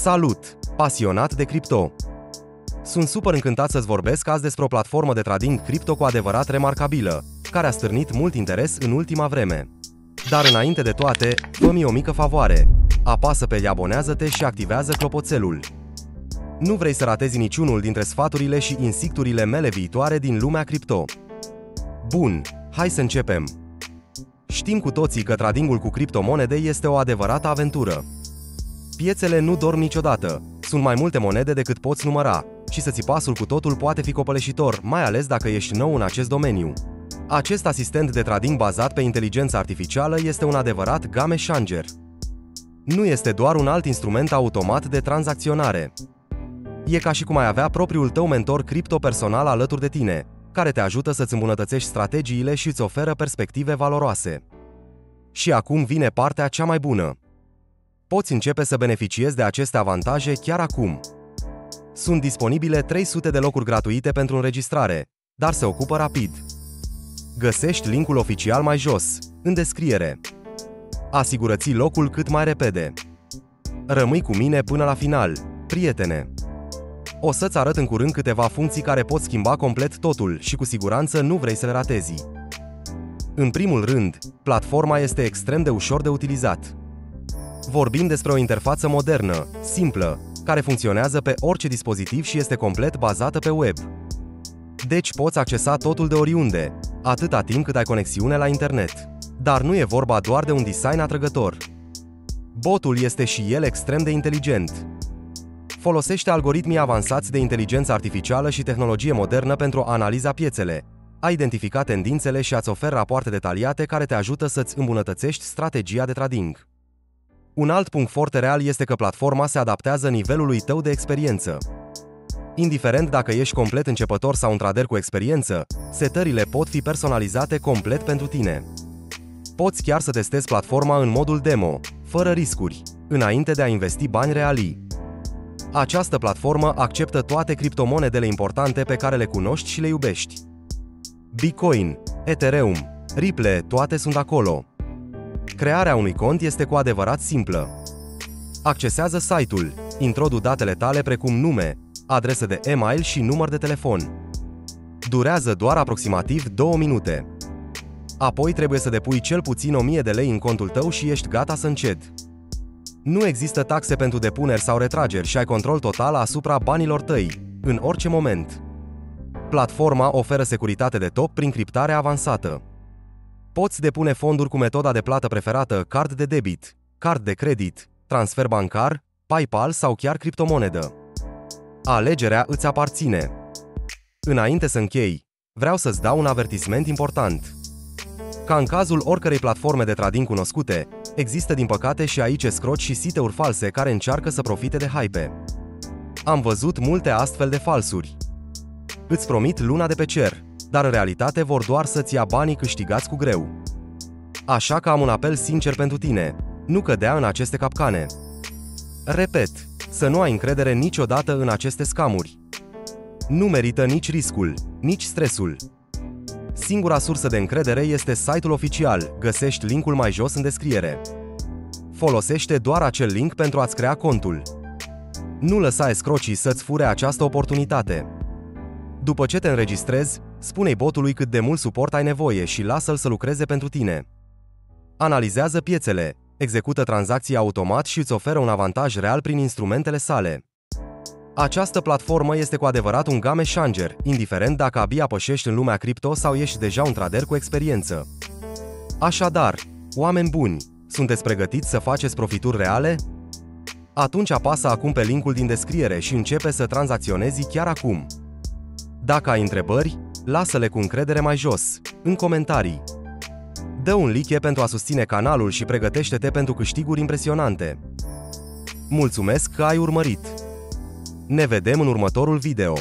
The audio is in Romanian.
Salut, pasionat de cripto! Sunt super încântat să-ți vorbesc azi despre o platformă de trading cripto cu adevărat remarcabilă, care a stârnit mult interes în ultima vreme. Dar înainte de toate, fă-mi o mică favoare. Apasă pe abonează-te și activează clopoțelul. Nu vrei să ratezi niciunul dintre sfaturile și insicturile mele viitoare din lumea cripto. Bun, hai să începem. Știm cu toții că tradingul cu criptomonede este o adevărată aventură. Piețele nu dorm niciodată, sunt mai multe monede decât poți număra, și să ții pasul cu totul poate fi copleșitor, mai ales dacă ești nou în acest domeniu. Acest asistent de trading bazat pe inteligență artificială este un adevărat game changer. Nu este doar un alt instrument automat de tranzacționare. E ca și cum ai avea propriul tău mentor cripto personal alături de tine, care te ajută să-ți îmbunătățești strategiile și îți oferă perspective valoroase. Și acum vine partea cea mai bună. Poți începe să beneficiezi de aceste avantaje chiar acum. Sunt disponibile 300 de locuri gratuite pentru înregistrare, dar se ocupă rapid. Găsești linkul oficial mai jos, în descriere. Asigură-ți locul cât mai repede. Rămâi cu mine până la final, prietene. O să-ți arăt în curând câteva funcții care pot schimba complet totul și cu siguranță nu vrei să le ratezi. În primul rând, platforma este extrem de ușor de utilizat. Vorbim despre o interfață modernă, simplă, care funcționează pe orice dispozitiv și este complet bazată pe web. Deci poți accesa totul de oriunde, atâta timp cât ai conexiune la internet. Dar nu e vorba doar de un design atrăgător. Botul este și el extrem de inteligent. Folosește algoritmii avansați de inteligență artificială și tehnologie modernă pentru a analiza piețele, a identifica tendințele și a-ți oferi rapoarte detaliate care te ajută să-ți îmbunătățești strategia de trading. Un alt punct foarte real este că platforma se adaptează nivelului tău de experiență. Indiferent dacă ești complet începător sau un trader cu experiență, setările pot fi personalizate complet pentru tine. Poți chiar să testezi platforma în modul demo, fără riscuri, înainte de a investi bani reali. Această platformă acceptă toate criptomonedele importante pe care le cunoști și le iubești. Bitcoin, Ethereum, Ripple, toate sunt acolo. Crearea unui cont este cu adevărat simplă. Accesează site-ul, introdu datele tale precum nume, adresă de e-mail și număr de telefon. Durează doar aproximativ 2 minute. Apoi trebuie să depui cel puțin 1000 de lei în contul tău și ești gata să încedi. Nu există taxe pentru depuneri sau retrageri și ai control total asupra banilor tăi, în orice moment. Platforma oferă securitate de top prin criptare avansată. Poți depune fonduri cu metoda de plată preferată, card de debit, card de credit, transfer bancar, PayPal sau chiar criptomonedă. Alegerea îți aparține. Înainte să închei, vreau să-ți dau un avertisment important. Ca în cazul oricărei platforme de trading cunoscute, există din păcate și aici escroci și site-uri false care încearcă să profite de hype. Am văzut multe astfel de falsuri. Îți promit luna de pe cer, dar în realitate vor doar să-ți ia banii câștigați cu greu. Așa că am un apel sincer pentru tine, nu cădea în aceste capcane. Repet, să nu ai încredere niciodată în aceste scamuri. Nu merită nici riscul, nici stresul. Singura sursă de încredere este site-ul oficial, găsești linkul mai jos în descriere. Folosește doar acel link pentru a-ți crea contul. Nu lăsa escrocii să-ți fure această oportunitate. După ce te înregistrezi, spune-i botului cât de mult suport ai nevoie și lasă-l să lucreze pentru tine. Analizează piețele, execută tranzacții automat și îți oferă un avantaj real prin instrumentele sale. Această platformă este cu adevărat un game changer, indiferent dacă abia pășești în lumea cripto sau ești deja un trader cu experiență. Așadar, oameni buni, sunteți pregătiți să faceți profituri reale? Atunci apasă acum pe linkul din descriere și începe să tranzacționezi chiar acum. Dacă ai întrebări, lasă-le cu încredere mai jos, în comentarii. Dă un like pentru a susține canalul și pregătește-te pentru câștiguri impresionante. Mulțumesc că ai urmărit! Ne vedem în următorul video!